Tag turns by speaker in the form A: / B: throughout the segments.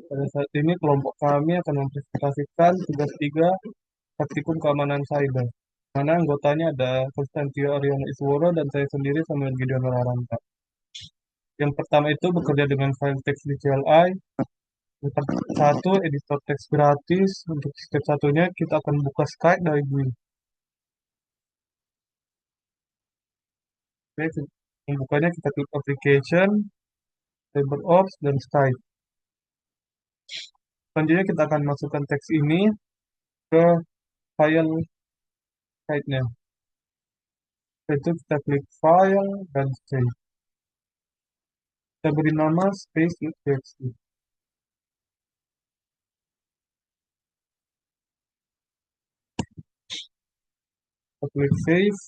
A: Pada saat ini kelompok kami akan mempresentasikan tugas 3 praktikum keamanan cyber. Mana anggotanya ada Konstantio Aryono Isworo dan saya sendiri Samuel Gideon Raranta. Yang pertama itu bekerja dengan file teks di CLI. Yang satu, editor teks gratis. Untuk step satunya kita akan buka Skype dari Guild. Oke, membukanya kita klik application, CyberOps, dan Skype. Selanjutnya kita akan masukkan teks ini ke file Skype-nya. Setelah itu kita klik file dan save. Kita beri nama space.txt. Kita klik save.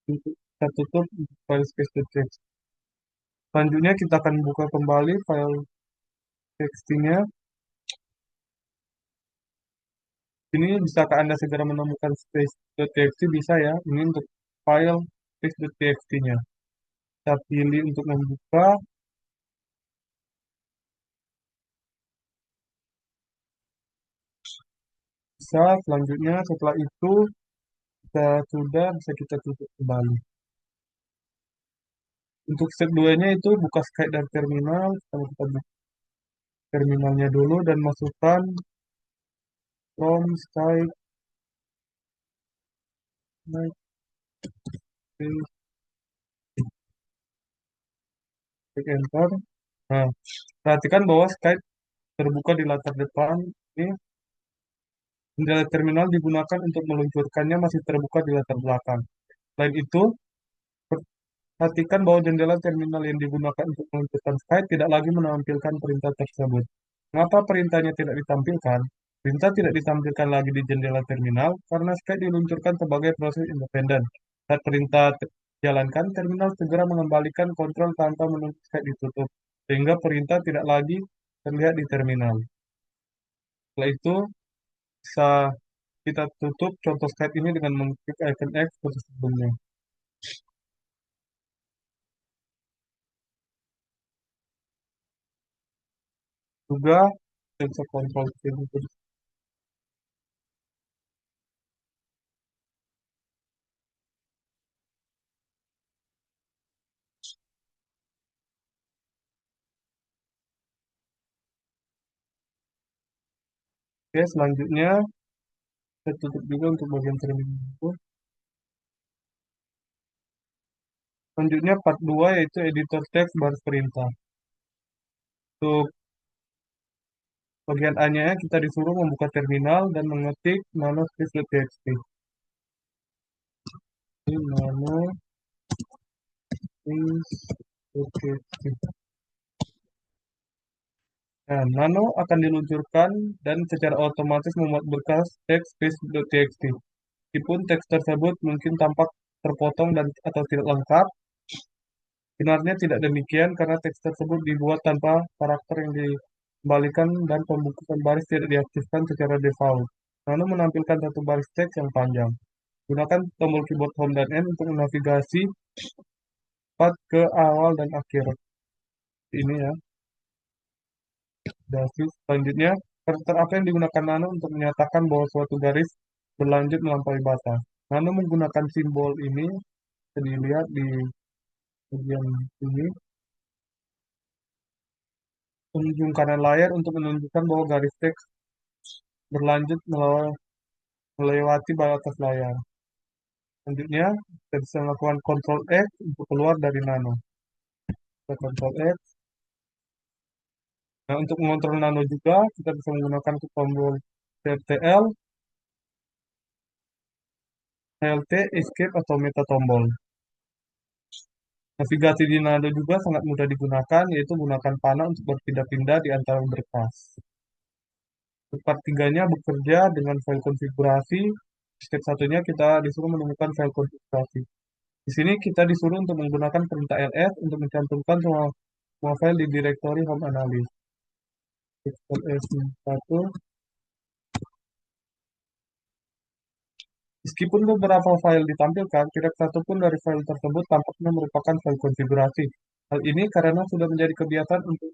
A: Kita tutup file space.txt. Selanjutnya kita akan buka kembali file txt-nya. Ini bisakah Anda segera menemukan space.txt? Bisa ya. Ini untuk file space.txt-nya. Kita pilih untuk membuka. Bisa. Selanjutnya setelah itu bisa kita tutup kembali. Untuk step 2-nya itu buka Skype dari terminal. Kita buka terminalnya dulu dan masukkan from Skype. Klik enter. Nah, perhatikan bahwa Skype terbuka di latar depan. Ini jendela terminal digunakan untuk meluncurkannya masih terbuka di latar belakang. Selain itu, perhatikan bahwa jendela terminal yang digunakan untuk meluncurkan Skype tidak lagi menampilkan perintah tersebut. Mengapa perintahnya tidak ditampilkan? Perintah tidak ditampilkan lagi di jendela terminal karena Skype diluncurkan sebagai proses independen. Saat perintah dijalankan, terminal segera mengembalikan kontrol tanpa menunggu Skype ditutup, sehingga perintah tidak lagi terlihat di terminal. Setelah itu, bisa kita tutup contoh Skype ini dengan mengklik icon X seperti sebelumnya. Juga bisa kontrol itu. Oke, selanjutnya saya tutup juga untuk bagian terminal itu. Selanjutnya part 2 yaitu editor teks baris perintah. Untuk bagian A-nya kita disuruh membuka terminal dan mengetik nanospace.txt. Ini nanospace.txt. Nah, nano akan diluncurkan dan secara otomatis memuat berkas teks space.txt. Meskipun teks tersebut mungkin tampak terpotong dan atau tidak lengkap, sebenarnya tidak demikian karena teks tersebut dibuat tanpa karakter yang dikembalikan dan pembukuan baris tidak diaktifkan secara default. Nano menampilkan satu baris teks yang panjang. Gunakan tombol keyboard Home dan N untuk navigasi cepat ke awal dan akhir. Ini ya. Selanjutnya, karakter apa yang digunakan Nano untuk menyatakan bahwa suatu garis berlanjut melampaui batas? Nano menggunakan simbol ini, bisa dilihat di bagian ini, ujung kanan layar untuk menunjukkan bahwa garis teks berlanjut melewati batas layar. Selanjutnya, kita bisa melakukan Ctrl X untuk keluar dari Nano. Kita Ctrl X. Nah, untuk mengontrol Nano juga, kita bisa menggunakan tombol CTRL, LT, Escape, atau Meta tombol. Navigasi di Nano juga sangat mudah digunakan, yaitu gunakan panah untuk berpindah-pindah di antara berkas. Part 3-nya bekerja dengan file konfigurasi. Step satunya kita disuruh menemukan file konfigurasi. Di sini kita disuruh untuk menggunakan perintah ls untuk mencantumkan semua file di direktori home analysis. ls1. Meskipun beberapa file ditampilkan, tidak satu pun dari file tersebut tampaknya merupakan file konfigurasi. Hal ini karena sudah menjadi kebiasaan untuk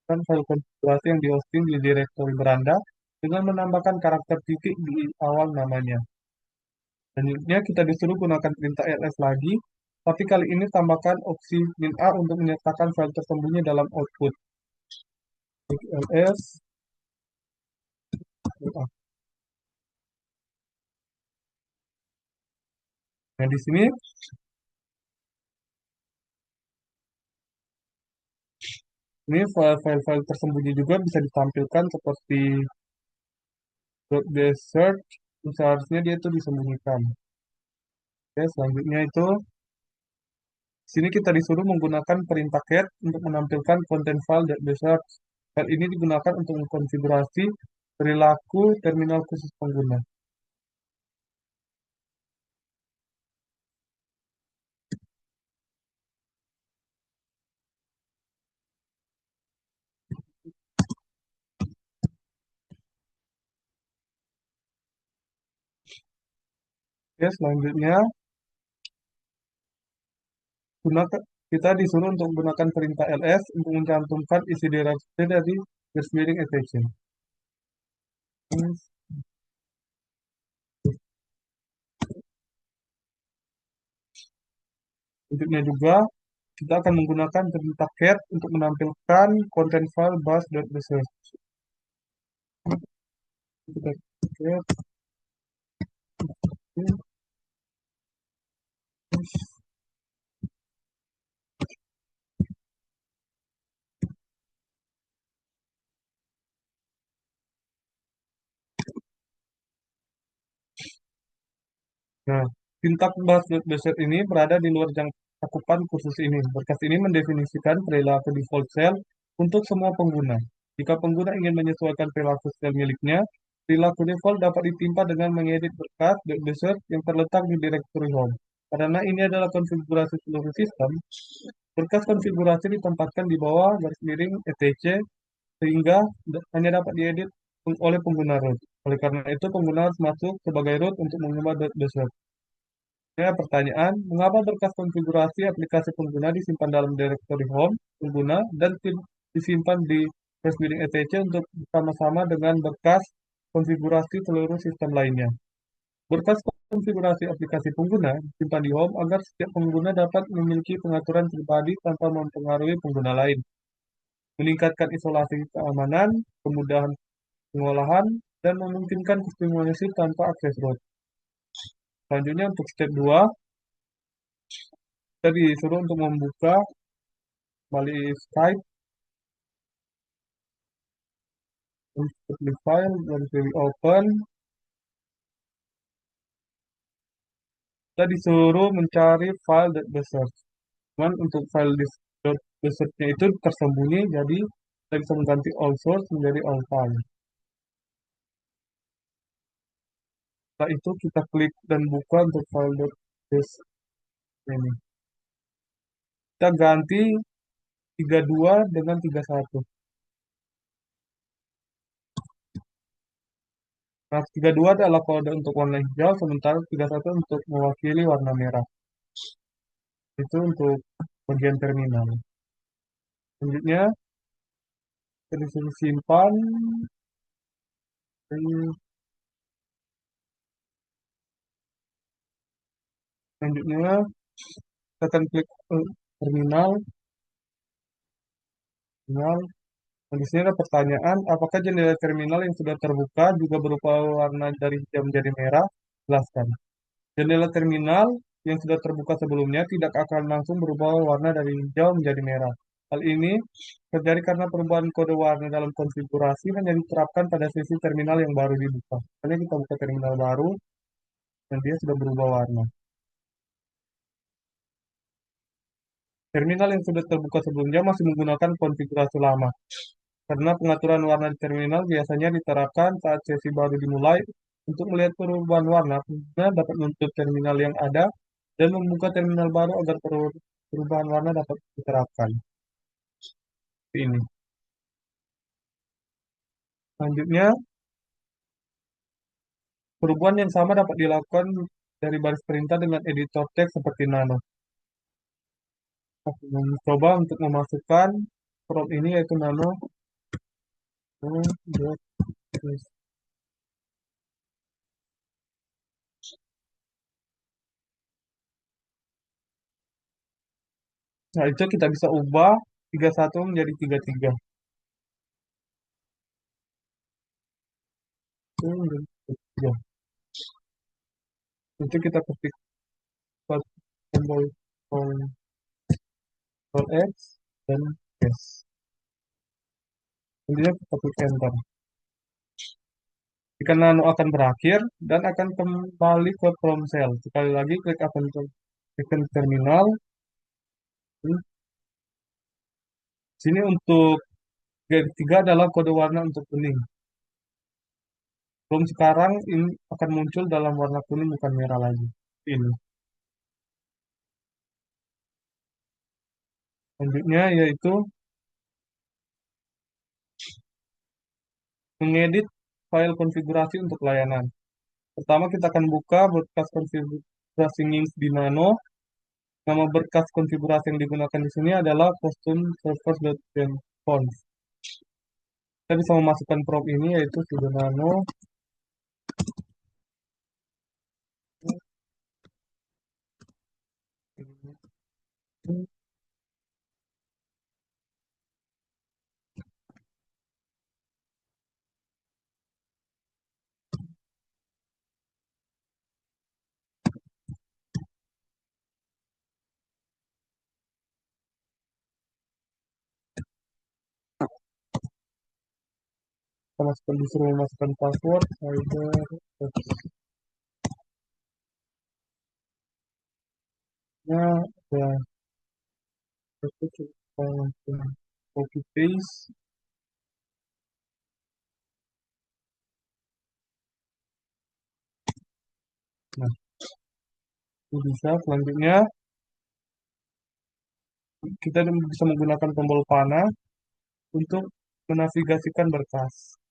A: dan file konfigurasi yang dihosting di direktori beranda dengan menambahkan karakter titik di awal namanya. Selanjutnya kita disuruh gunakan perintah ls lagi, tapi kali ini tambahkan opsi min a untuk menyertakan file tersembunyi dalam output. ls min a. Nah, di sini ini file-file tersembunyi juga bisa ditampilkan seperti .desert, seharusnya dia itu disembunyikan. Oke, selanjutnya itu sini kita disuruh menggunakan perintah cat untuk menampilkan konten file .desert. File ini digunakan untuk mengkonfigurasi perilaku terminal khusus pengguna. Oke, selanjutnya gunakan kita disuruh untuk menggunakan perintah ls untuk mencantumkan isi direktori dari garis miring attention. Selanjutnya juga kita akan menggunakan perintah cat untuk menampilkan konten file bus.desert. Kita cat. Nah, pintak bus.desert ini berada di luar cakupan kursus ini. Berkas ini mendefinisikan perilaku default cell untuk semua pengguna. Jika pengguna ingin menyesuaikan perilaku sel miliknya, perilaku default dapat ditimpa dengan mengedit berkas .desert yang terletak di directory home. Karena ini adalah konfigurasi seluruh sistem, berkas konfigurasi ditempatkan di bawah garis miring etc sehingga hanya dapat diedit oleh pengguna root. Oleh karena itu, pengguna harus masuk sebagai root untuk mengubah .desert. Ya, pertanyaan, mengapa berkas konfigurasi aplikasi pengguna disimpan dalam directory home pengguna dan disimpan di flash meeting etc untuk bersama-sama dengan berkas konfigurasi seluruh sistem lainnya? Berkas konfigurasi aplikasi pengguna disimpan di home agar setiap pengguna dapat memiliki pengaturan pribadi tanpa mempengaruhi pengguna lain, meningkatkan isolasi keamanan, kemudahan pengolahan, dan memungkinkan customization tanpa akses root. Selanjutnya untuk step 2, kita disuruh untuk membuka kembali Skype, untuk di file, dan pilih open. Kita disuruh mencari file .desert. Cuman untuk file .desertnya itu tersembunyi, jadi kita bisa mengganti all source menjadi all file. Setelah itu kita klik dan buka untuk file .desert ini. Kita ganti 32 dengan 31. Nah, 32 adalah kode untuk warna hijau, sementara 31 untuk mewakili warna merah. Itu untuk bagian terminal. Selanjutnya, kita disuruh simpan. Selanjutnya, kita akan klik terminal. Terminal. Nah, di sini ada pertanyaan, apakah jendela terminal yang sudah terbuka juga berupa warna dari hijau menjadi merah? Jelaskan. Jendela terminal yang sudah terbuka sebelumnya tidak akan langsung berubah warna dari hijau menjadi merah. Hal ini terjadi karena perubahan kode warna dalam konfigurasi hanya diterapkan pada sesi terminal yang baru dibuka. Hanya kita buka terminal baru dan dia sudah berubah warna. Terminal yang sudah terbuka sebelumnya masih menggunakan konfigurasi lama. Karena pengaturan warna di terminal biasanya diterapkan saat sesi baru dimulai. Untuk melihat perubahan warna, pengguna dapat menutup terminal yang ada dan membuka terminal baru agar perubahan warna dapat diterapkan. Ini. Selanjutnya, perubahan yang sama dapat dilakukan dari baris perintah dengan editor teks seperti Nano. Aku mencoba untuk memasukkan prompt ini yaitu Nano Oh, dot plus. Nah, itu kita bisa ubah 31 menjadi 33. Itu menjadi 33. Itu kita ketik tombol Ctrl X dan yes. Kemudian kita klik enter. Jika nano akan berakhir dan akan kembali ke from cell. Sekali lagi klik icon terminal. Sini untuk garis 3 adalah kode warna untuk kuning. From sekarang ini akan muncul dalam warna kuning bukan merah lagi. Ini. Selanjutnya yaitu mengedit file konfigurasi untuk layanan. Pertama kita akan buka berkas konfigurasi Nginx di Nano. Nama berkas konfigurasi yang digunakan di sini adalah custom servers.conf. Kita bisa memasukkan prompt ini yaitu sudo nano kita masukkan disuruh memasukkan password cyber nya ya itu kita langsung copy paste. Nah, ini bisa. Selanjutnya kita bisa menggunakan tombol panah untuk menavigasikan berkas.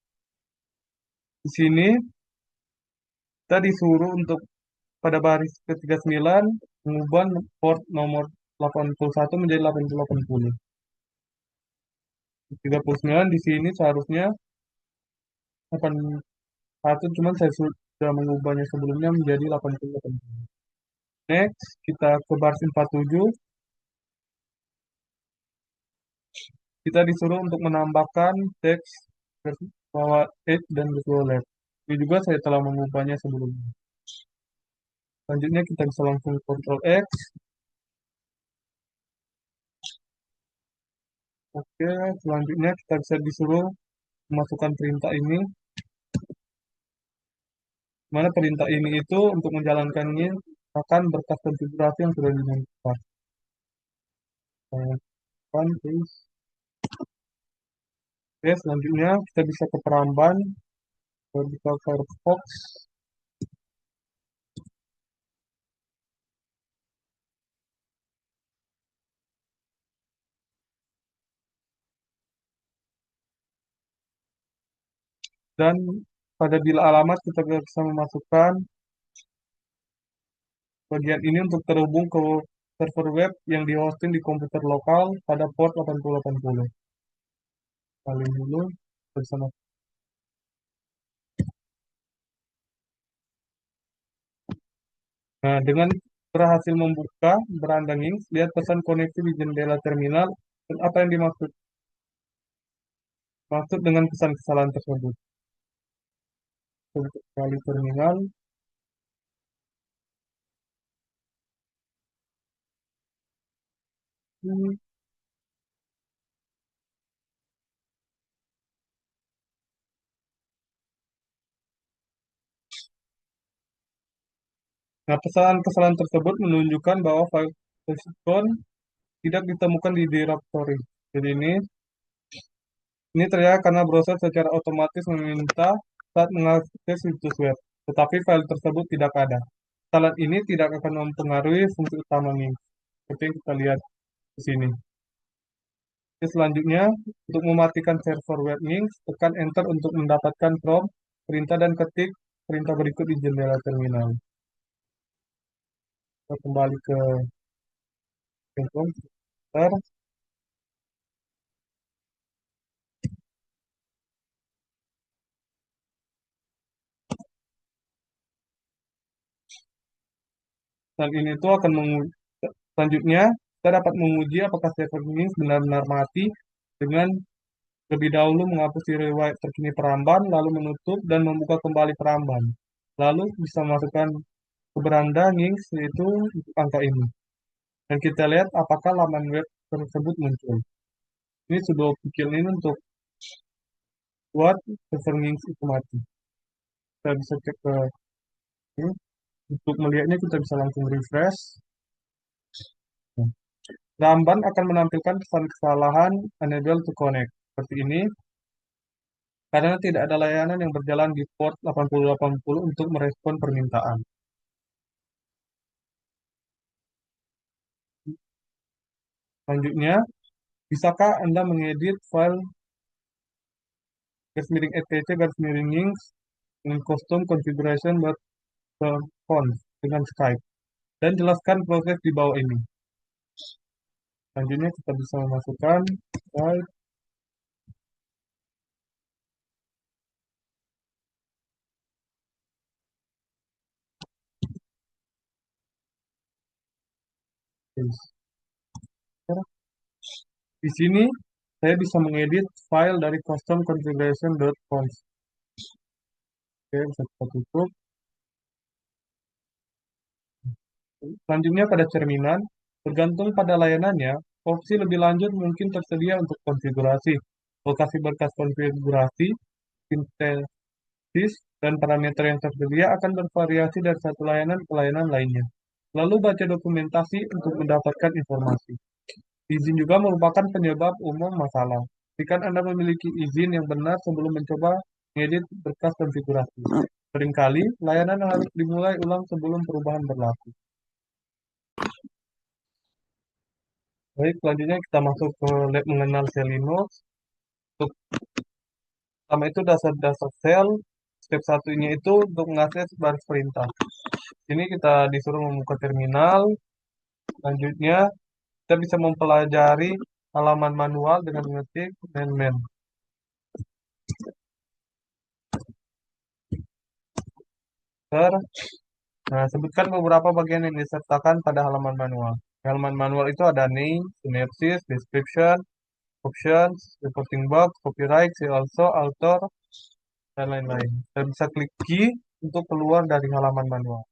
A: Di sini kita disuruh untuk pada baris ke-39 mengubah port nomor 81 menjadi 8080. 39 di sini seharusnya akan satu, cuman saya sudah mengubahnya sebelumnya menjadi 8080. Next, kita ke baris 47, kita disuruh untuk menambahkan teks garis bawah H dan garis bawah left. Ini juga saya telah mengubahnya sebelumnya. Selanjutnya kita bisa langsung Ctrl X. Oke, selanjutnya kita bisa disuruh memasukkan perintah ini. Mana perintah ini itu untuk menjalankannya akan berkas konfigurasi yang sudah dimasukkan. Please. Oke, selanjutnya kita bisa ke peramban, buka Firefox. Dan pada bila alamat kita bisa memasukkan bagian ini untuk terhubung ke server web yang dihosting di komputer lokal pada port 8080. Kali dulu bersama. Nah, dengan berhasil membuka beranda Nginx, lihat pesan koneksi di jendela terminal dan apa yang maksud dengan pesan kesalahan tersebut. Untuk kali terminal. Nah, kesalahan-kesalahan tersebut menunjukkan bahwa file tersebut tidak ditemukan di directory. Jadi ini terjadi karena browser secara otomatis meminta saat mengakses situs web, tetapi file tersebut tidak ada. Kesalahan ini tidak akan mempengaruhi fungsi utama nih, seperti yang kita lihat di sini. Oke, selanjutnya, untuk mematikan server web Nginx, tekan Enter untuk mendapatkan prompt perintah dan ketik perintah berikut di jendela terminal. Kita kembali ke komputer. Dan ini tuh akan selanjutnya kita dapat menguji apakah server ini benar-benar mati dengan lebih dahulu menghapus riwayat terkini peramban, lalu menutup dan membuka kembali peramban. Lalu bisa masukkan ke beranda Nginx yaitu untuk angka ini. Dan kita lihat apakah laman web tersebut muncul. Ini sudah pikir ini untuk buat server Nginx itu mati. Kita bisa cek ke ini. Untuk melihatnya kita bisa langsung refresh. Lamban akan menampilkan pesan kesalahan unable to connect. Seperti ini, karena tidak ada layanan yang berjalan di port 8080 untuk merespon permintaan. Selanjutnya, bisakah Anda mengedit file garis miring etc garis miring links dengan custom configuration conf dengan Skype dan jelaskan proses di bawah ini. Selanjutnya kita bisa memasukkan Skype. Di sini saya bisa mengedit file dari custom configuration.conf. Oke, bisa kita tutup. Selanjutnya pada cerminan, tergantung pada layanannya, opsi lebih lanjut mungkin tersedia untuk konfigurasi. Lokasi berkas konfigurasi, sintetis, dan parameter yang tersedia akan bervariasi dari satu layanan ke layanan lainnya. Lalu baca dokumentasi untuk mendapatkan informasi. Izin juga merupakan penyebab umum masalah. Jika Anda memiliki izin yang benar sebelum mencoba mengedit berkas konfigurasi. Seringkali, layanan harus dimulai ulang sebelum perubahan berlaku. Baik, selanjutnya kita masuk ke lab mengenal sel Linux. Untuk pertama itu dasar-dasar sel. Step satunya itu untuk mengakses baris perintah. Sini kita disuruh membuka terminal. Selanjutnya, kita bisa mempelajari halaman manual dengan mengetik man. Nah, sebutkan beberapa bagian yang disertakan pada halaman manual. Halaman manual itu ada name, synopsis, description, options, reporting box, copyright, see also, author, dan lain-lain. Dan bisa klik key untuk keluar dari halaman manual.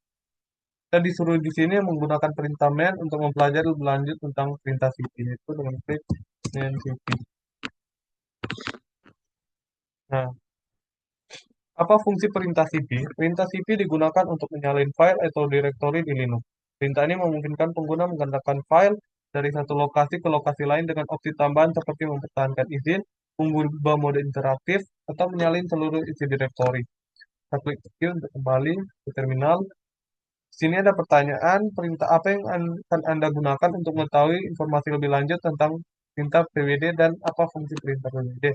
A: Kita disuruh di sini menggunakan perintah man untuk mempelajari lebih lanjut tentang perintah cp, itu dengan klik man cp. Nah, apa fungsi perintah cp? Perintah cp digunakan untuk menyalin file atau direktori di Linux. Perintah ini memungkinkan pengguna menggandakan file dari satu lokasi ke lokasi lain dengan opsi tambahan seperti mempertahankan izin, mengubah mode interaktif, atau menyalin seluruh isi direktori. Kita klik Q untuk kembali ke terminal. Di sini ada pertanyaan, perintah apa yang akan Anda gunakan untuk mengetahui informasi lebih lanjut tentang perintah PWD dan apa fungsi perintah PWD.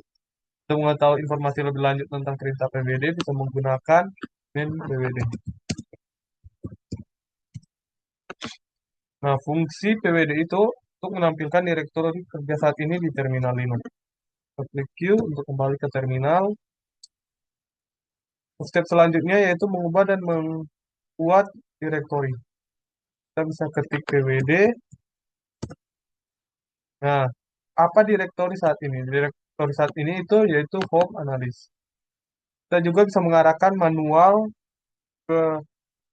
A: Untuk mengetahui informasi lebih lanjut tentang perintah PWD bisa menggunakan min PWD. Nah, fungsi PWD itu untuk menampilkan direktori kerja saat ini di terminal Linux. Kita klik Q untuk kembali ke terminal. Step selanjutnya yaitu mengubah dan membuat direktori. Kita bisa ketik PWD. Nah, apa direktori saat ini? Direktori saat ini itu yaitu home analyst. Kita juga bisa mengarahkan manual ke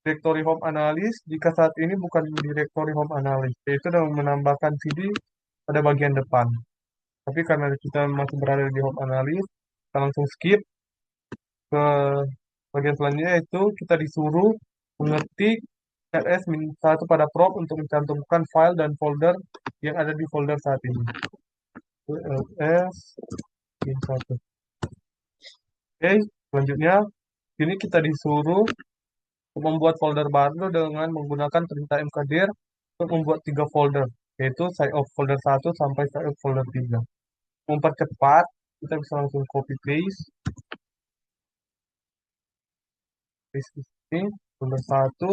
A: direktori home analyst jika saat ini bukan direktori home analyst, yaitu dengan menambahkan CD pada bagian depan. Tapi karena kita masih berada di home analyst, kita langsung skip ke bagian selanjutnya, yaitu kita disuruh mengetik ls-1 pada prompt untuk mencantumkan file dan folder yang ada di folder saat ini. ls-1. Oke, selanjutnya ini kita disuruh membuat folder baru dengan menggunakan perintah mkdir untuk membuat 3 folder, yaitu side of folder 1 sampai side of folder 3. Mempercepat, kita bisa langsung copy paste. Paste ini, folder 1,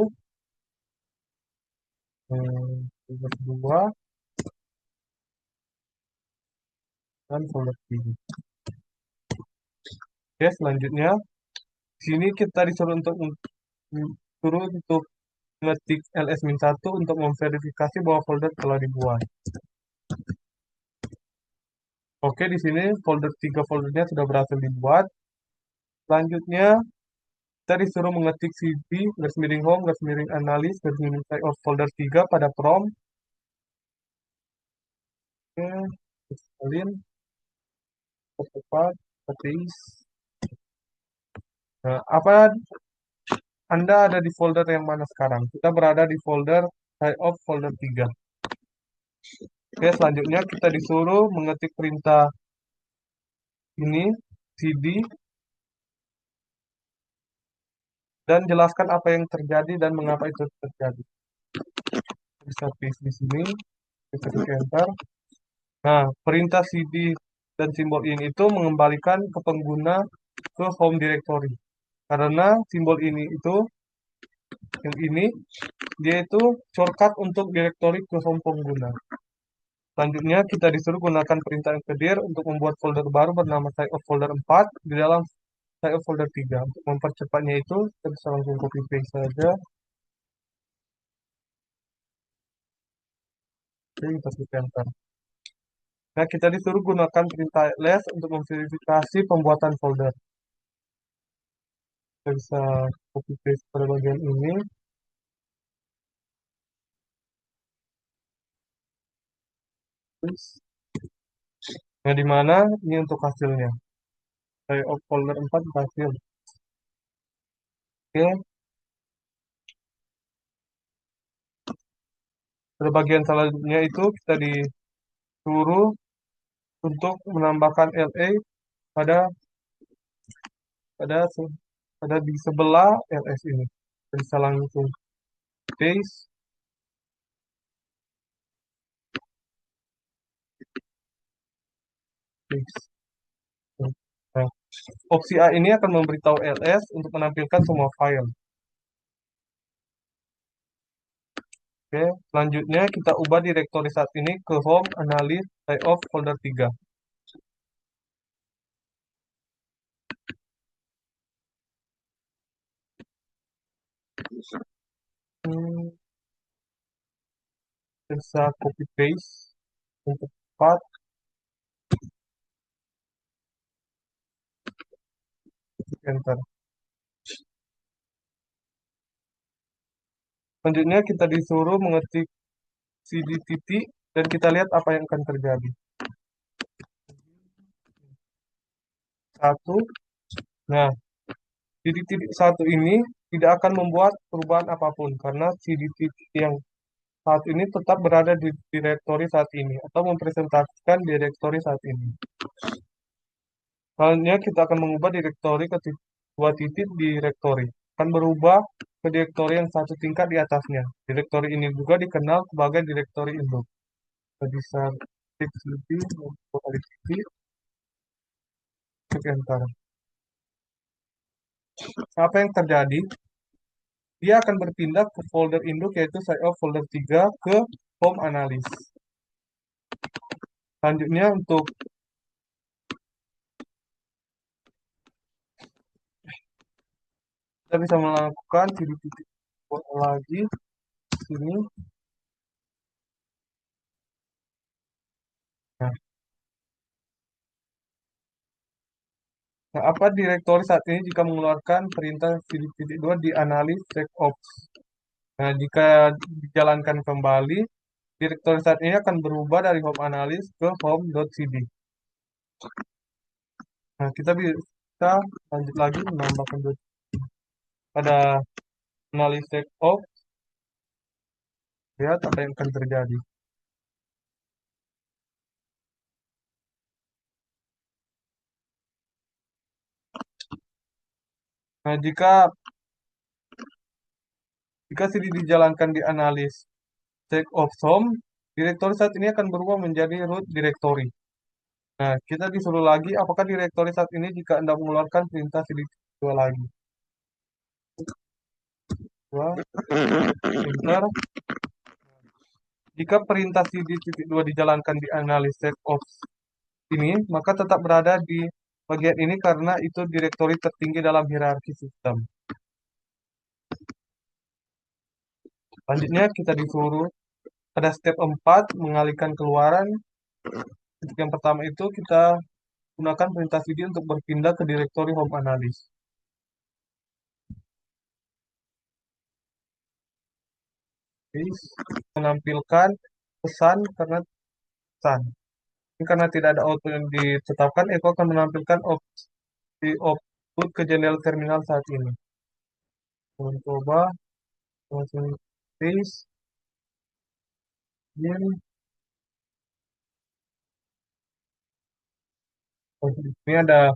A: folder 2, dan folder 3. Oke, selanjutnya, di sini kita disuruh untuk Ngetik ls-1 untuk memverifikasi bahwa folder telah dibuat. Oke, di sini tiga foldernya sudah berhasil dibuat. Selanjutnya, kita disuruh mengetik cd garis miring home garis miring analis garis miring file of folder 3 pada prompt. Oke, salin, tepat, paste. Nah, Anda ada di folder yang mana sekarang? Kita berada di folder file of folder 3. Oke, selanjutnya kita disuruh mengetik perintah ini, cd, dan jelaskan apa yang terjadi dan mengapa itu terjadi. Bisa paste di sini, kita klik enter. Nah, perintah cd dan simbol ini itu mengembalikan ke pengguna ke home directory. Karena simbol ini itu, yang ini, dia itu shortcut untuk directory ke home pengguna. Selanjutnya, kita disuruh gunakan perintah nclear untuk membuat folder baru bernama site of folder 4 di dalam site of folder 3. Untuk mempercepatnya itu, kita bisa langsung copy paste saja. Oke, kita klik enter. Nah, kita disuruh gunakan perintah ls untuk memverifikasi pembuatan folder. Kita bisa copy paste pada bagian ini. Nah, di mana ini untuk hasilnya? Site of folder 4 berhasil. Oke, pada bagian selanjutnya itu kita disuruh untuk menambahkan LA pada pada pada di sebelah LS ini. Kita bisa langsung paste, paste. Nah, opsi A ini akan memberitahu LS untuk menampilkan semua file. Oke, selanjutnya kita ubah direktori saat ini ke home, analis, layout, folder 3. Bisa copy paste untuk cepat. Enter. Selanjutnya kita disuruh mengetik cd titik dan kita lihat apa yang akan terjadi. Satu. Nah, cd titik 1 ini tidak akan membuat perubahan apapun karena cd titik yang saat ini tetap berada di direktori saat ini atau mempresentasikan direktori saat ini. Selanjutnya kita akan mengubah direktori ke dua titik direktori. Akan berubah ke direktori yang satu tingkat di atasnya. Direktori ini juga dikenal sebagai direktori induk. Kita bisa klik cd, kali titik, klik enter. Apa yang terjadi? Dia akan berpindah ke folder induk yaitu site of folder 3 ke home analis. Selanjutnya untuk kita bisa melakukan cd titik lagi sini. Nah, apa direktori saat ini jika mengeluarkan perintah cd.2 di analis checkops? Nah, jika dijalankan kembali, direktori saat ini akan berubah dari home analis ke home.cd. Nah, kita bisa lanjut lagi menambahkan pada analis checkops. Lihat apa yang akan terjadi. Nah, jika CD dijalankan di analis check of home, direktori saat ini akan berubah menjadi root directory. Nah, kita disuruh lagi apakah direktori saat ini jika Anda mengeluarkan perintah cd2 lagi. Enter. Jika perintah cd.2 dijalankan di analis set of ini, maka tetap berada di bagian ini karena itu direktori tertinggi dalam hierarki sistem. Selanjutnya kita disuruh pada step 4 mengalihkan keluaran. Untuk yang pertama itu kita gunakan perintah cd untuk berpindah ke direktori home analysis. Oke, menampilkan pesan karena pesan. Ini karena tidak ada output yang ditetapkan, Eko akan menampilkan opsi output ke jendela terminal saat ini. Mencoba langsung paste in. Ini ada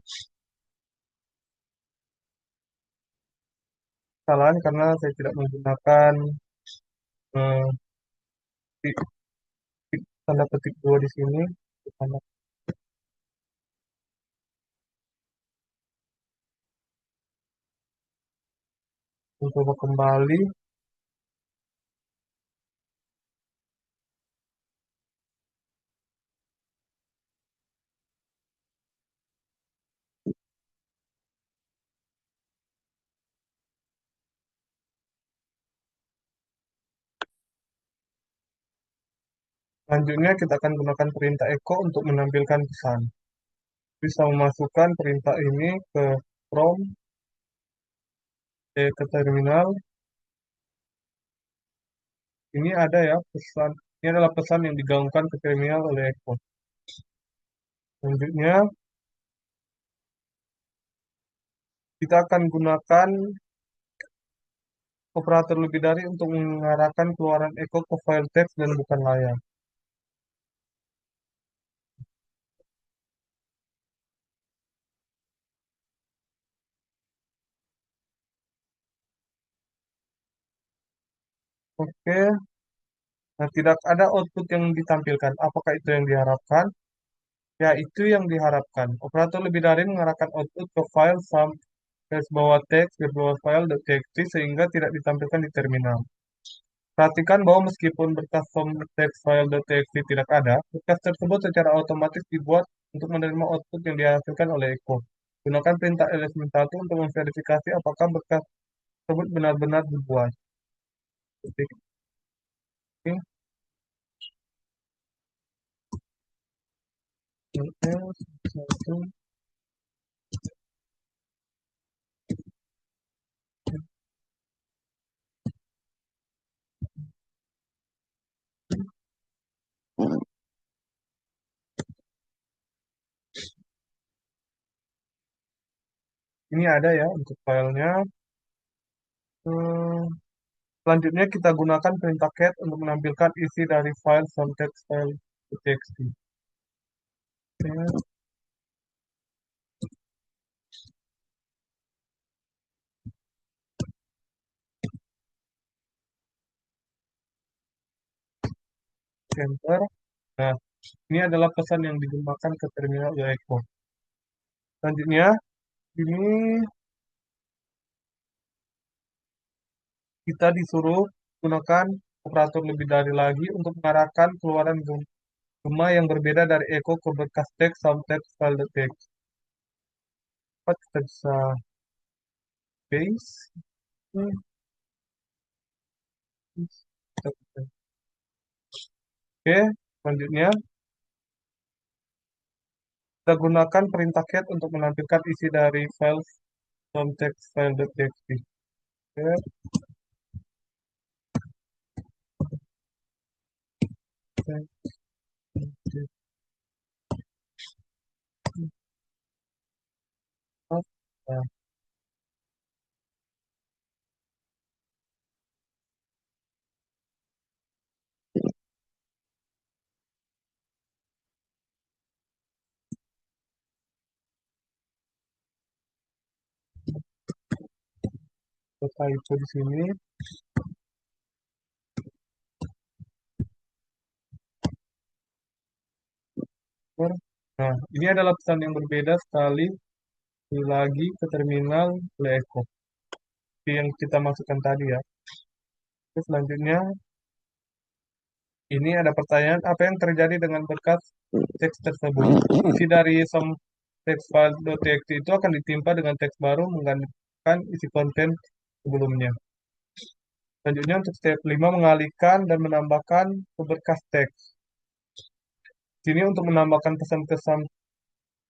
A: kesalahan karena saya tidak menggunakan eh, tanda petik dua di sini. Tanda- Mencoba kembali. Selanjutnya kita akan gunakan perintah echo untuk menampilkan pesan. Bisa memasukkan perintah ini ke prompt, ke terminal. Ini ada ya pesan. Ini adalah pesan yang digaungkan ke terminal oleh echo. Selanjutnya kita akan gunakan operator lebih dari untuk mengarahkan keluaran echo ke file text dan bukan layar. Oke, nah tidak ada output yang ditampilkan. Apakah itu yang diharapkan? Ya, itu yang diharapkan. Operator lebih dari mengarahkan output ke file garis bawah teks, garis bawah file.txt sehingga tidak ditampilkan di terminal. Perhatikan bahwa meskipun berkas text file.txt tidak ada, berkas tersebut secara otomatis dibuat untuk menerima output yang dihasilkan oleh Echo. Gunakan perintah ls-1 untuk memverifikasi apakah berkas tersebut benar-benar dibuat. Ketik ini, ls-1. Ini ada ya untuk filenya. Hmm, Selanjutnya kita gunakan perintah cat untuk menampilkan isi dari file text file.txt. Cat enter. Nah, ini adalah pesan yang digunakan ke terminal Echo. Selanjutnya, ini kita disuruh gunakan operator lebih dari lagi untuk mengarahkan keluaran gema yang berbeda dari echo ke berkas teks text file.txt. Dapat kita bisa paste. Hmm, Oke, selanjutnya kita gunakan perintah cat untuk menampilkan isi dari file text file.txt. Oke, nah, setelah itu di sini. Nah, ini adalah pesan yang berbeda sekali lagi ke terminal oleh Echo. Seperti yang kita masukkan tadi ya. Terus selanjutnya, ini ada pertanyaan, apa yang terjadi dengan berkas teks tersebut? Isi dari text file.txt itu akan ditimpa dengan teks baru menggantikan isi konten sebelumnya. Selanjutnya untuk step 5 mengalihkan dan menambahkan ke berkas teks. Sini untuk menambahkan pesan-pesan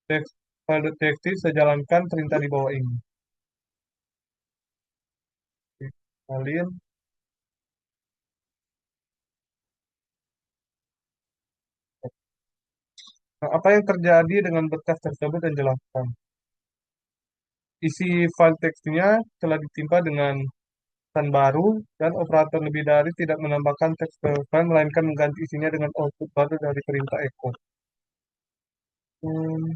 A: teks file detektif saya jalankan perintah di bawah ini. Salin. Nah, apa yang terjadi dengan berkas tersebut dan jelaskan. Isi file teksnya telah ditimpa dengan pesan baru dan operator lebih dari tidak menambahkan teks ke file melainkan mengganti isinya dengan output baru dari perintah echo. Hmm,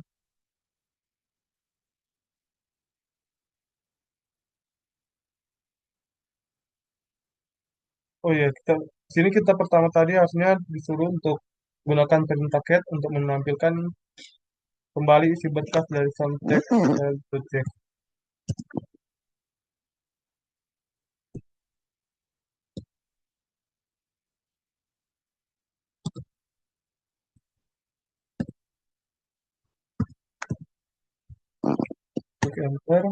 A: oh ya, sini kita pertama tadi harusnya disuruh untuk gunakan perintah cat untuk menampilkan kembali isi berkas dari soundtext file project. Klik enter.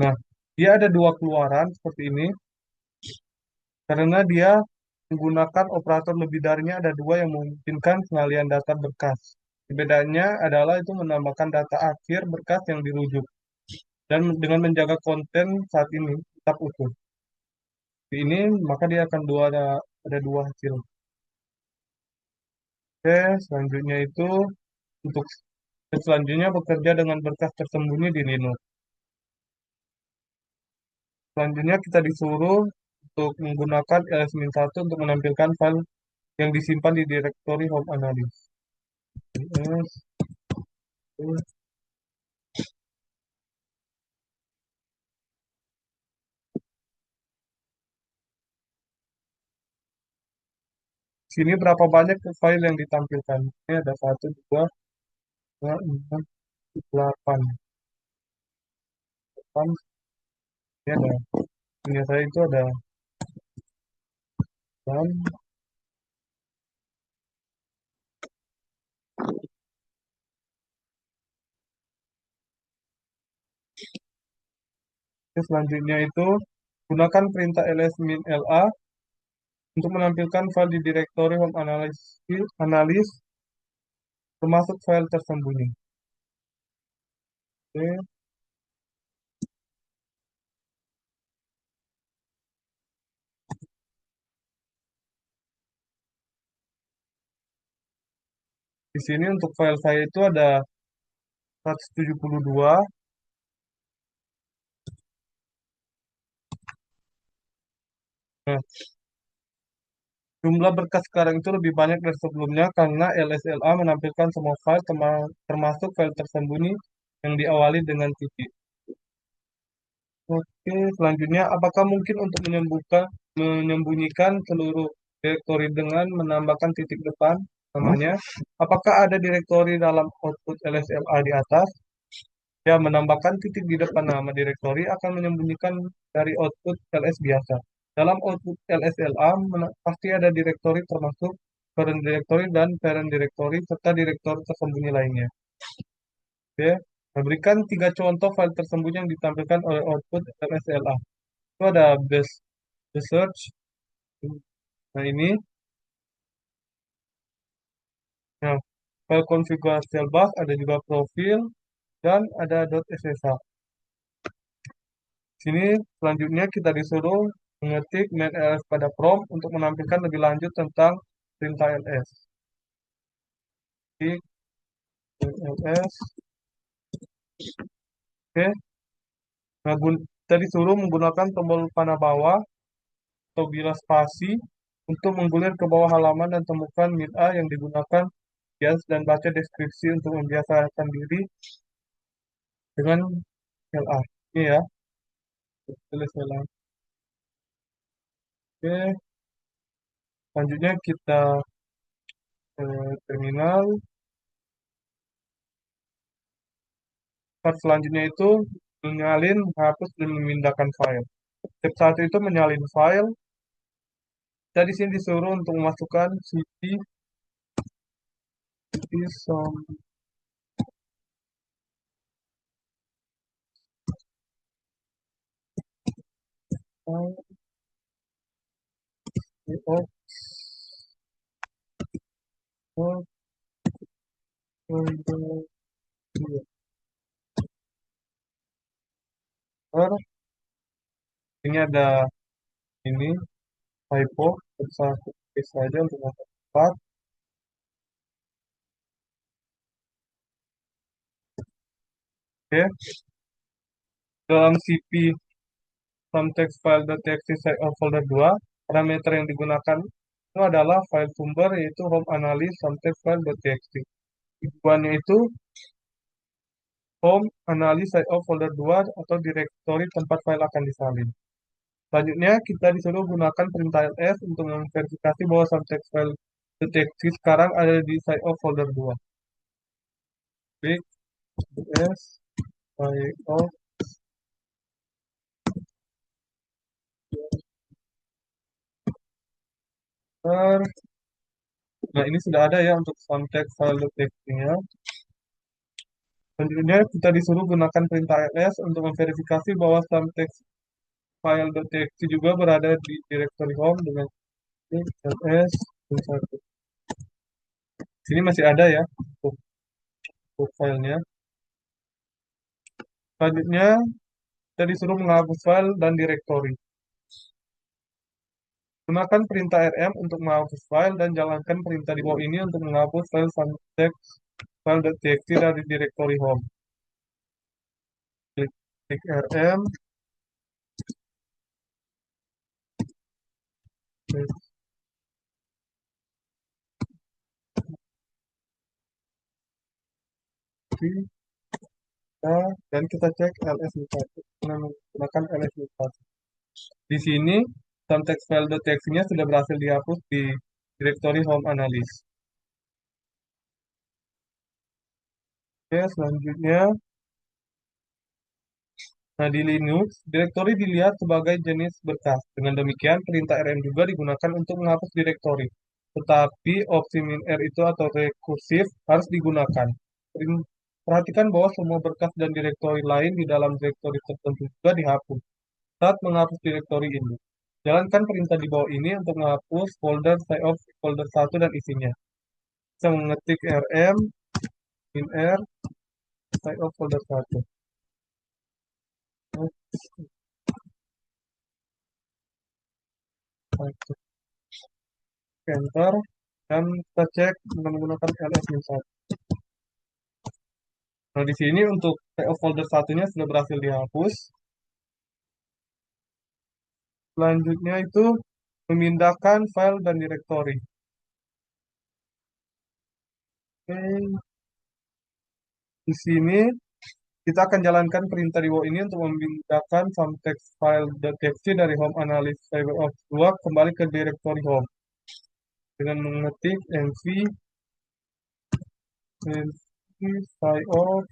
A: Nah, dia ada dua keluaran seperti ini karena dia menggunakan operator lebih darinya ada dua yang memungkinkan pengalian data berkas. Bedanya adalah itu menambahkan data akhir berkas yang dirujuk dan dengan menjaga konten saat ini tetap utuh. Di ini maka dia akan ada dua hasil. Oke, selanjutnya itu untuk selanjutnya bekerja dengan berkas tersembunyi di Linux. Selanjutnya kita disuruh untuk menggunakan ls-1 untuk menampilkan file yang disimpan di direktori home analysis. Ls, sini berapa banyak file yang ditampilkan? Ini ada 1, 2, 3, 4, 8. 8. Ini ada, punya saya itu ada 8. Selanjutnya itu gunakan perintah ls-la untuk menampilkan file di direktori home analysis termasuk file tersembunyi. Oke. Di sini untuk file saya itu ada 172. Nah, jumlah berkas sekarang itu lebih banyak dari sebelumnya karena LSLA menampilkan semua file termasuk file tersembunyi yang diawali dengan titik. Oke, selanjutnya apakah mungkin untuk menyembunyikan seluruh direktori dengan menambahkan titik depan namanya? Apakah ada direktori dalam output LSLA di atas? Ya, menambahkan titik di depan nama direktori akan menyembunyikan dari output ls biasa. Dalam output LSLA pasti ada direktori termasuk parent directory dan parent directory serta direktori tersembunyi lainnya. Oke, nah, berikan 3 contoh file tersembunyi yang ditampilkan oleh output LSLA. Itu ada base search. Nah ini, nah file konfigurasi bus ada juga profil dan ada .ssh. Sini selanjutnya kita disuruh mengetik main ls pada prompt untuk menampilkan lebih lanjut tentang perintah ls. Ketik ls. Oke. Nah, kita disuruh menggunakan tombol panah bawah atau bilas spasi untuk menggulir ke bawah halaman dan temukan min A yang digunakan bias dan baca deskripsi untuk membiasakan diri dengan LA. Ini ya, tulis LA. Oke, selanjutnya kita ke terminal. Step selanjutnya itu menyalin, menghapus, dan memindahkan file. Step 1 itu menyalin file. Kita di sini disuruh untuk memasukkan cp some file. of folder folder. Ini ada ini typo, bisa copy saja untuk mempercepat. Oke, dalam cp some file.txt set of folder 2, parameter yang digunakan itu adalah file sumber yaitu home analysis some file.txt. Tujuannya itu home analysis set of folder 2 atau direktori tempat file akan disalin. Selanjutnya kita disuruh gunakan perintah ls untuk memverifikasi bahwa some file.txt sekarang ada di side of folder 2. Klik ls side of. Nah, ini sudah ada ya untuk context file.txt-nya. Selanjutnya, kita disuruh gunakan perintah ls untuk memverifikasi bahwa context file.txt juga berada di directory home dengan ls satu. Sini masih ada ya untuk filenya. Selanjutnya, kita disuruh menghapus file dan directory. Gunakan perintah rm untuk menghapus file dan jalankan perintah di bawah ini untuk menghapus file context file.txt dari directory home. Klik rm. Dan kita cek ls satu. Kita menggunakan ls satu. Di sini context file.txt-nya sudah berhasil dihapus di directory home analysis. Oke, selanjutnya, nah di Linux, directory dilihat sebagai jenis berkas. Dengan demikian, perintah rm juga digunakan untuk menghapus directory. Tetapi opsi min-r itu atau rekursif harus digunakan. Perhatikan bahwa semua berkas dan direktori lain di dalam direktori tertentu juga dihapus saat menghapus direktori ini. Jalankan perintah di bawah ini untuk menghapus folder save of folder 1 dan isinya. Bisa mengetik rm min-r save of folder 1. Enter dan kita cek menggunakan ls-1. Nah, di sini untuk save of folder satunya sudah berhasil dihapus. Selanjutnya itu memindahkan file dan direktori. Oke, di sini kita akan jalankan perintah di bawah ini untuk memindahkan some text file.txt dari home analysis file of 2 kembali ke directory home dengan mengetik file of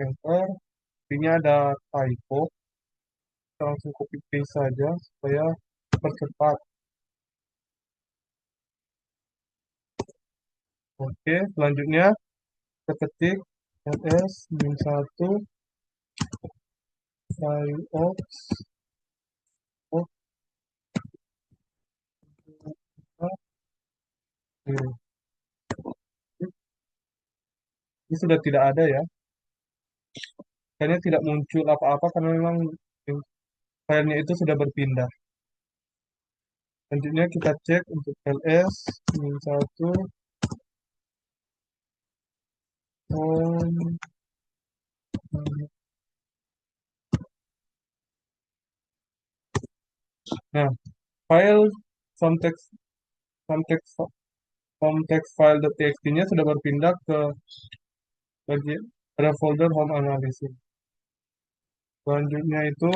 A: enter. Ini ada typo, kita langsung copy paste saja supaya percepat. Oke, selanjutnya kita ketik ls-1 file of. Ini sudah tidak ada ya. Kayaknya tidak muncul apa-apa karena memang filenya itu sudah berpindah. Selanjutnya kita cek untuk ls-1 home. Nah, file context context context file.txt-nya sudah berpindah ke bagian pada folder home analysis. Selanjutnya itu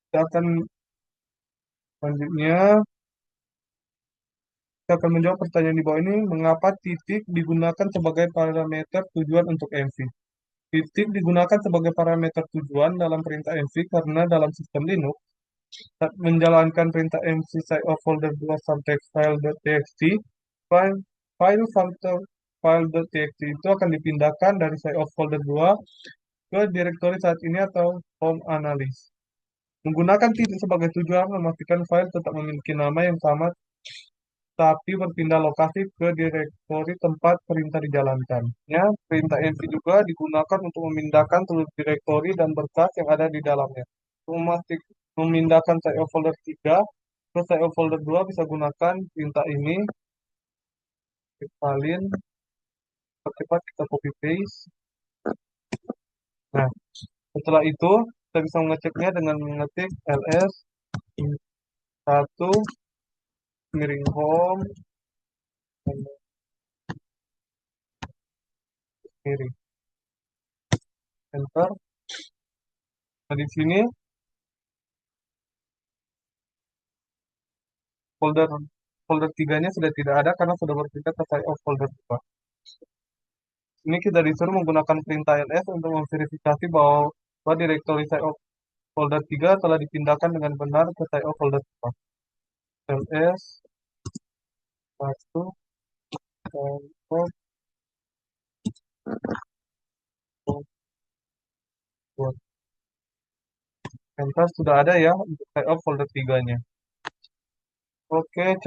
A: kita akan selanjutnya kita akan menjawab pertanyaan di bawah ini. Mengapa titik digunakan sebagai parameter tujuan untuk MV? Titik digunakan sebagai parameter tujuan dalam perintah MV karena dalam sistem Linux, saat menjalankan perintah mv side of folder 2 subtext file.txt, file file file- file.txt itu akan dipindahkan dari side of folder 2 ke direktori saat ini atau home analysis. Menggunakan titik sebagai tujuan memastikan file tetap memiliki nama yang sama tapi berpindah lokasi ke direktori tempat perintah dijalankan. Ya, perintah env juga digunakan untuk memindahkan seluruh direktori dan berkas yang ada di dalamnya. Untuk memindahkan save folder 3 ke save folder 2 bisa gunakan perintah ini. Salin, cepat kita copy paste. Nah, setelah itu kita bisa mengeceknya dengan mengetik ls 1 miring home miring enter. Nah, di sini folder folder 3-nya sudah tidak ada karena sudah berpindah ke save folder 2. Ini kita disuruh menggunakan perintah ls untuk memverifikasi bahwa direktori save folder 3 telah dipindahkan dengan benar ke save folder 2. ls 1 save enter sudah ada ya untuk save folder 3-nya. Oke,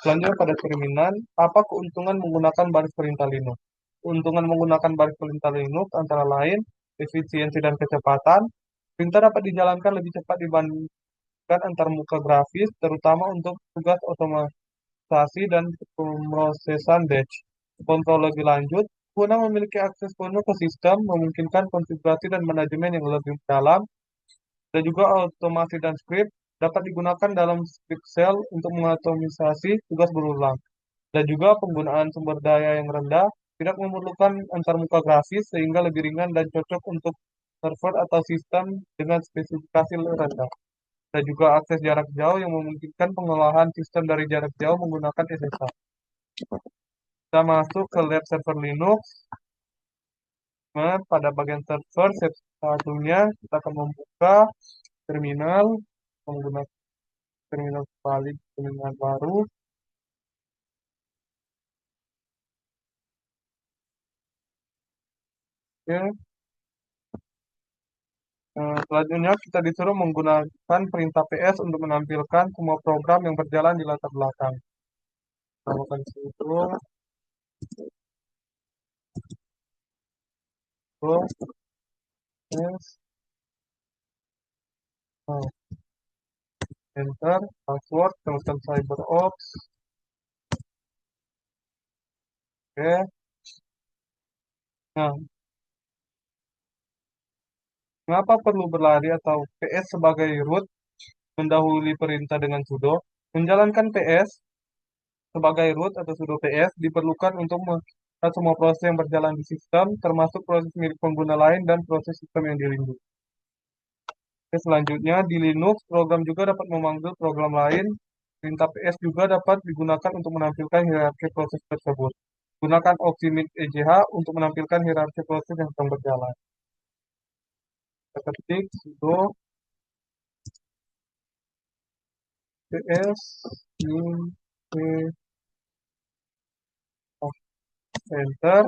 A: selanjutnya pada cerminan, apa keuntungan menggunakan baris perintah Linux? Keuntungan menggunakan baris perintah Linux antara lain efisiensi dan kecepatan. Perintah dapat dijalankan lebih cepat dibandingkan antar muka grafis, terutama untuk tugas otomatisasi dan pemrosesan batch. Kontrol lebih lanjut, guna memiliki akses penuh ke sistem, memungkinkan konfigurasi dan manajemen yang lebih dalam, dan juga otomasi dan script dapat digunakan dalam script shell untuk mengotomisasi tugas berulang. Dan juga penggunaan sumber daya yang rendah tidak memerlukan antarmuka grafis sehingga lebih ringan dan cocok untuk server atau sistem dengan spesifikasi rendah. Dan juga akses jarak jauh yang memungkinkan pengolahan sistem dari jarak jauh menggunakan SSH. Kita masuk ke lab server Linux. Nah, pada bagian server, step satunya kita akan membuka terminal menggunakan terminal balik terminal baru. Oke. Selanjutnya kita disuruh menggunakan perintah ps untuk menampilkan semua program yang berjalan di latar belakang. Tambahkan sudo ps enter password temukan CyberOps. Oke. Nah, mengapa perlu berlari atau ps sebagai root mendahului perintah dengan sudo? Menjalankan ps sebagai root atau sudo ps diperlukan untuk melihat semua proses yang berjalan di sistem, termasuk proses milik pengguna lain dan proses sistem yang dilindungi. Oke, selanjutnya di Linux, program juga dapat memanggil program lain. Perintah ps juga dapat digunakan untuk menampilkan hierarki proses tersebut. Gunakan opsi min EJH untuk menampilkan hierarki proses yang sedang berjalan. Kita ketik sudo ps min enter.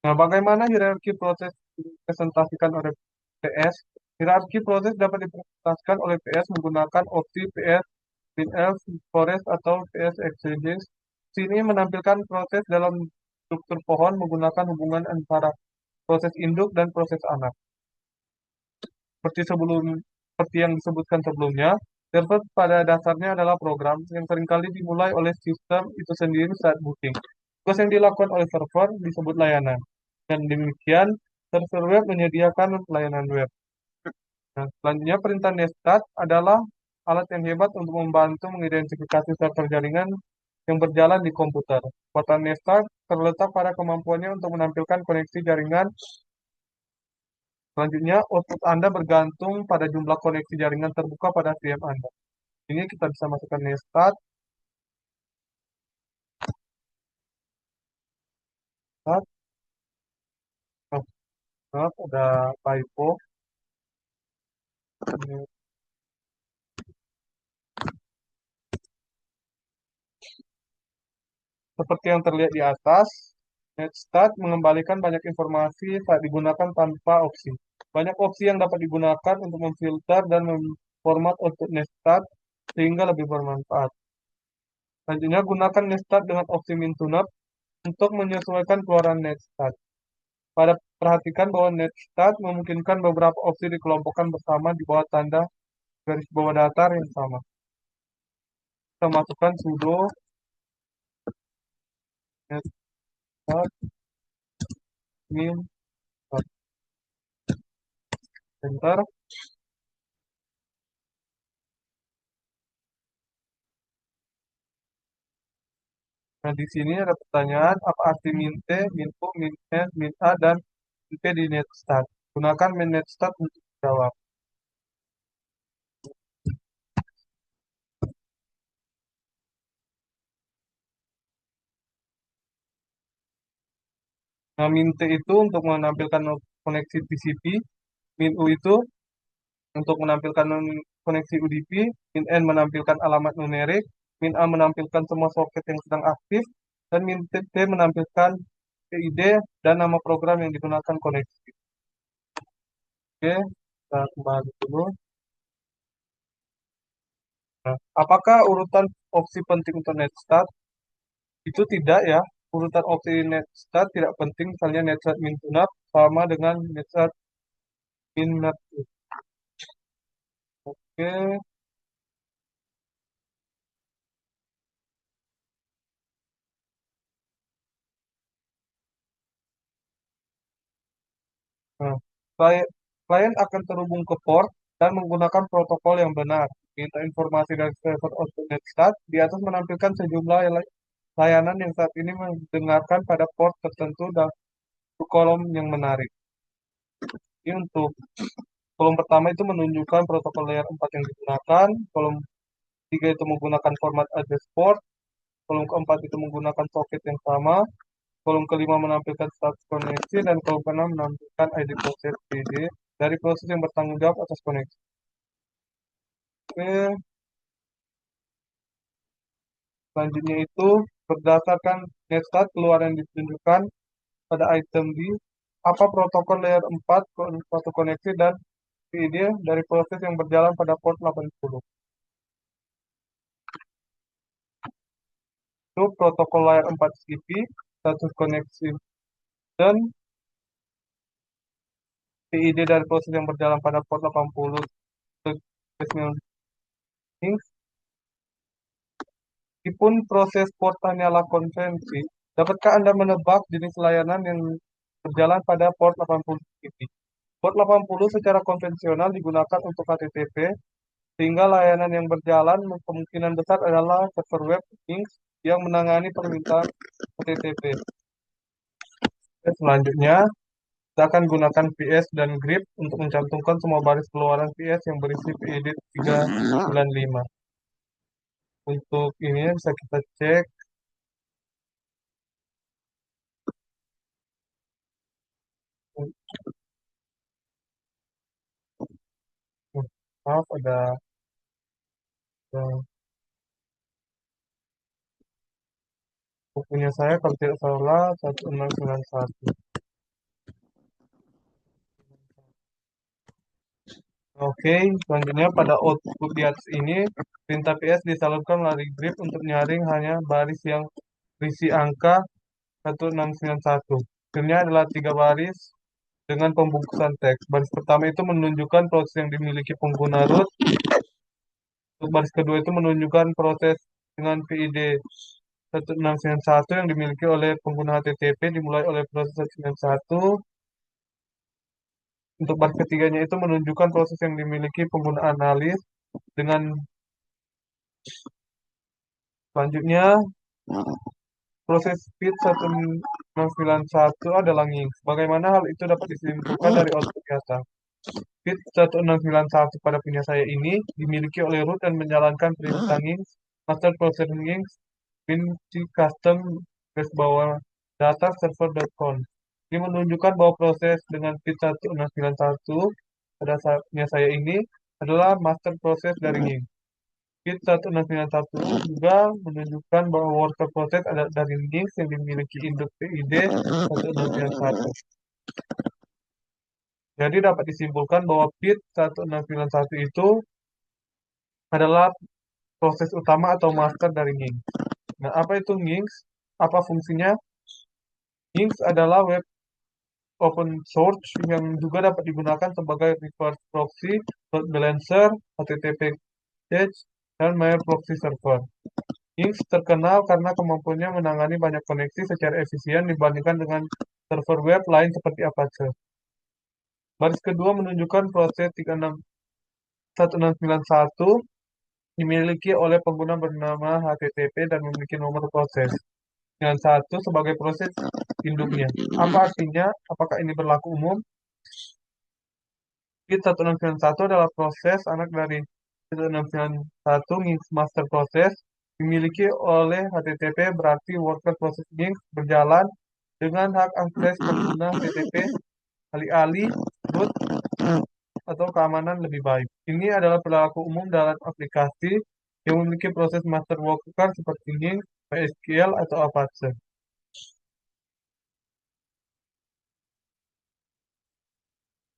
A: Nah, bagaimana hierarki proses dipresentasikan oleh PS? Hierarki proses dapat dipresentasikan oleh PS menggunakan opsi PS printf, forest, atau PS exeges. Sini menampilkan proses dalam struktur pohon menggunakan hubungan antara proses induk dan proses anak. Seperti yang disebutkan sebelumnya, server pada dasarnya adalah program yang seringkali dimulai oleh sistem itu sendiri saat booting. Tugas yang dilakukan oleh server disebut layanan. Dan demikian, server web menyediakan layanan web. Nah, selanjutnya perintah nestat adalah alat yang hebat untuk membantu mengidentifikasi server jaringan yang berjalan di komputer. Kekuatan nestat terletak pada kemampuannya untuk menampilkan koneksi jaringan. Selanjutnya, output Anda bergantung pada jumlah koneksi jaringan terbuka pada VM Anda. Ini kita bisa masukkan nestat, stat, oh, maaf, ada typo. Ini seperti yang terlihat di atas, netstat mengembalikan banyak informasi saat digunakan tanpa opsi. Banyak opsi yang dapat digunakan untuk memfilter dan memformat output netstat sehingga lebih bermanfaat. Selanjutnya, gunakan netstat dengan opsi min to node untuk menyesuaikan keluaran netstat. Pada perhatikan bahwa netstat memungkinkan beberapa opsi dikelompokkan bersama di bawah tanda garis bawah datar yang sama. Kita masukkan sudo netstat min enter. Nah, di sini ada pertanyaan, apa arti min T, min U, min N, min A, dan min P di netstat? Gunakan min netstat untuk menjawab. Nah, min T itu untuk menampilkan koneksi TCP, min U itu untuk menampilkan koneksi UDP, min N menampilkan alamat numerik, min A menampilkan semua soket yang sedang aktif, dan min T menampilkan PID dan nama program yang digunakan koneksi. Oke, kita kembali dulu. Nah, apakah urutan opsi penting untuk netstat? Itu tidak ya. Urutan opsi netstat tidak penting. Misalnya netstat min to node sama dengan netstat min node. Oke. Nah, klien akan terhubung ke port dan menggunakan protokol yang benar. Minta informasi dari server output netstat. Di atas menampilkan sejumlah layanan yang saat ini mendengarkan pada port tertentu dan kolom yang menarik. Ini untuk kolom pertama itu menunjukkan protokol layer 4 yang digunakan. Kolom 3 itu menggunakan format address port. Kolom keempat itu menggunakan soket yang sama. Kolom kelima menampilkan status koneksi. Dan kolom keenam menampilkan ID proses PD dari proses yang bertanggung jawab atas koneksi. Oke, selanjutnya itu berdasarkan netstat keluaran yang ditunjukkan pada item D, apa protokol layer 4 suatu koneksi dan PID dari proses yang berjalan pada port 80. Itu protokol layer 4 CP, status koneksi, dan PID dari proses yang berjalan pada port 80. Meskipun proses port hanyalah konvensi, dapatkah Anda menebak jenis layanan yang berjalan pada port 80 ini? Port 80 secara konvensional digunakan untuk HTTP, sehingga layanan yang berjalan kemungkinan besar adalah server web Unix yang menangani permintaan HTTP. Selanjutnya, kita akan gunakan PS dan grep untuk mencantumkan semua baris keluaran PS yang berisi PID 395. Untuk ini bisa kita cek. Maaf, ada bukunya saya kalau tidak salah 1691. Oke, selanjutnya pada output di atas ini, perintah PS disalurkan melalui grep untuk nyaring hanya baris yang berisi angka 1691. Hasilnya adalah 3 baris dengan pembungkusan teks. Baris pertama itu menunjukkan proses yang dimiliki pengguna root. Untuk baris kedua itu menunjukkan proses dengan PID 1691 yang dimiliki oleh pengguna HTTP dimulai oleh proses 191. Untuk baris ketiganya itu menunjukkan proses yang dimiliki pengguna analis dengan selanjutnya proses speed 1691 adalah nging. Bagaimana hal itu dapat disimpulkan dari output di atas? Pit 1691 pada punya saya ini dimiliki oleh root dan menjalankan perintah nginx master process nginx pinci custom garis bawah data server.conf. Ini menunjukkan bahwa proses dengan pit 1691 pada saatnya saya ini adalah master proses dari nginx. Pit 1691 juga menunjukkan bahwa worker process ada dari nginx yang dimiliki induk PID 1691. Jadi dapat disimpulkan bahwa PIT 1691 itu adalah proses utama atau master dari Nginx. Nah, apa itu Nginx? Apa fungsinya? Nginx adalah web open source yang juga dapat digunakan sebagai reverse proxy, load balancer, HTTP cache, dan mail proxy server. Nginx terkenal karena kemampuannya menangani banyak koneksi secara efisien dibandingkan dengan server web lain seperti Apache. Baris kedua menunjukkan proses 1691 dimiliki oleh pengguna bernama HTTP dan memiliki nomor proses. Dengan satu sebagai proses induknya. Apa artinya? Apakah ini berlaku umum? Git 1691 adalah proses anak dari 1691 Nginx Master Process dimiliki oleh HTTP berarti worker process Nginx berjalan dengan hak akses pengguna HTTP alih-alih root atau keamanan lebih baik. Ini adalah perilaku umum dalam aplikasi yang memiliki proses master worker seperti Nginx, MySQL, atau Apache.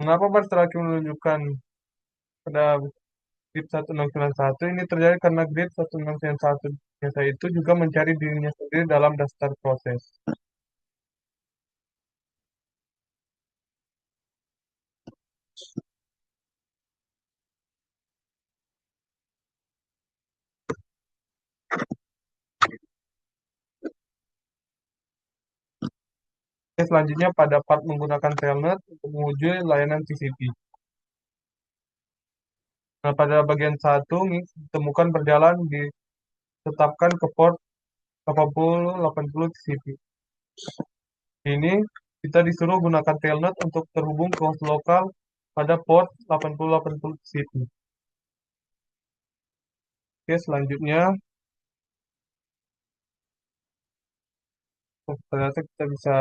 A: Mengapa Barstraki menunjukkan pada grid 1691 ini terjadi karena grid 1691 biasa itu juga mencari dirinya sendiri dalam daftar proses. Oke, selanjutnya pada part menggunakan telnet untuk menguji layanan TCP. Nah, pada bagian satu ditemukan berjalan ditetapkan ke port 8080 TCP. Ini kita disuruh gunakan telnet untuk terhubung ke host lokal pada port 8080 TCP. Oke, selanjutnya ternyata kita bisa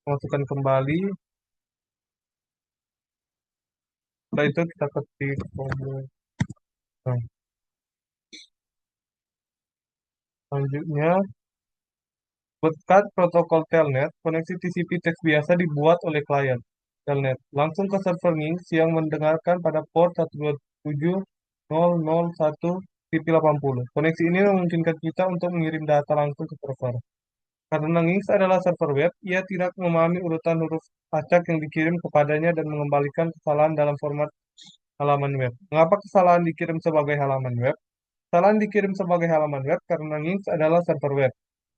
A: masukkan kembali. Setelah itu kita ketik tombol. Nah, selanjutnya berkat protokol telnet, koneksi TCP teks biasa dibuat oleh klien telnet langsung ke server Nginx yang mendengarkan pada port 127.001 TCP80. Koneksi ini memungkinkan kita untuk mengirim data langsung ke server. Karena Nginx adalah server web, ia tidak memahami urutan huruf acak yang dikirim kepadanya dan mengembalikan kesalahan dalam format halaman web. Mengapa kesalahan dikirim sebagai halaman web? Kesalahan dikirim sebagai halaman web karena Nginx adalah server web.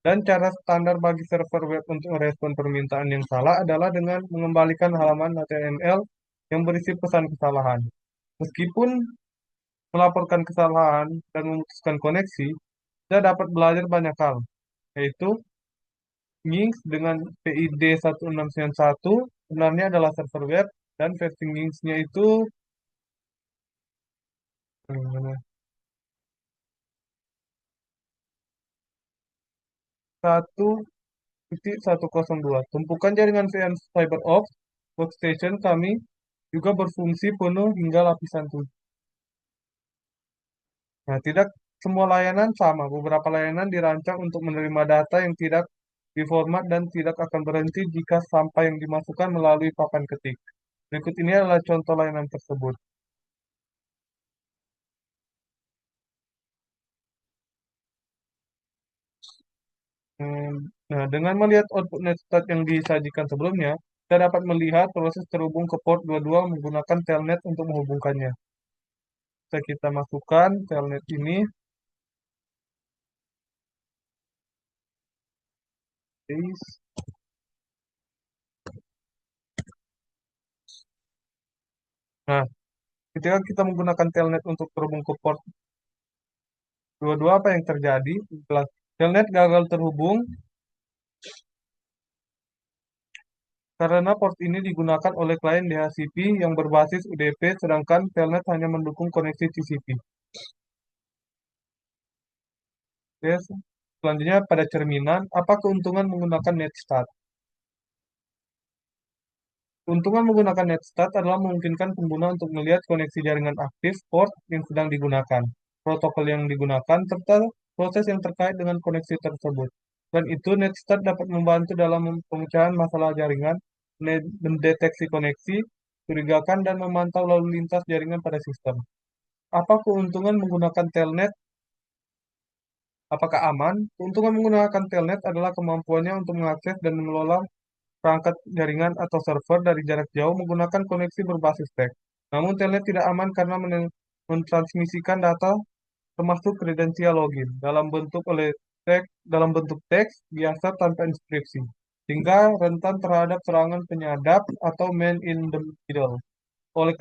A: Dan cara standar bagi server web untuk merespon permintaan yang salah adalah dengan mengembalikan halaman HTML yang berisi pesan kesalahan. Meskipun melaporkan kesalahan dan memutuskan koneksi, kita dapat belajar banyak hal, yaitu Nginx dengan PID 1691 sebenarnya adalah server web dan versi Nginx-nya itu eh, 1.102. Tumpukan jaringan VN CyberOps Workstation kami juga berfungsi penuh hingga lapisan 7. Nah, tidak semua layanan sama. Beberapa layanan dirancang untuk menerima data yang tidak diformat dan tidak akan berhenti jika sampah yang dimasukkan melalui papan ketik. Berikut ini adalah contoh layanan tersebut. Nah, dengan melihat output netstat yang disajikan sebelumnya, kita dapat melihat proses terhubung ke port 22 menggunakan telnet untuk menghubungkannya. Bisa kita masukkan telnet ini. Paste. Nah, ketika kita menggunakan telnet untuk terhubung ke port 22, apa yang terjadi? Setelah telnet gagal terhubung, karena port ini digunakan oleh klien DHCP yang berbasis UDP, sedangkan Telnet hanya mendukung koneksi TCP. Oke, selanjutnya pada cerminan, apa keuntungan menggunakan NetStat? Keuntungan menggunakan NetStat adalah memungkinkan pengguna untuk melihat koneksi jaringan aktif, port yang sedang digunakan, protokol yang digunakan, serta proses yang terkait dengan koneksi tersebut. Dan itu, NetStat dapat membantu dalam pemecahan masalah jaringan, mendeteksi koneksi, curigakan, dan memantau lalu lintas jaringan pada sistem. Apa keuntungan menggunakan Telnet? Apakah aman? Keuntungan menggunakan Telnet adalah kemampuannya untuk mengakses dan mengelola perangkat jaringan atau server dari jarak jauh menggunakan koneksi berbasis teks. Namun Telnet tidak aman karena mentransmisikan data termasuk kredensial login dalam bentuk teks biasa tanpa inskripsi, sehingga rentan terhadap serangan penyadap atau man in the middle. Oleh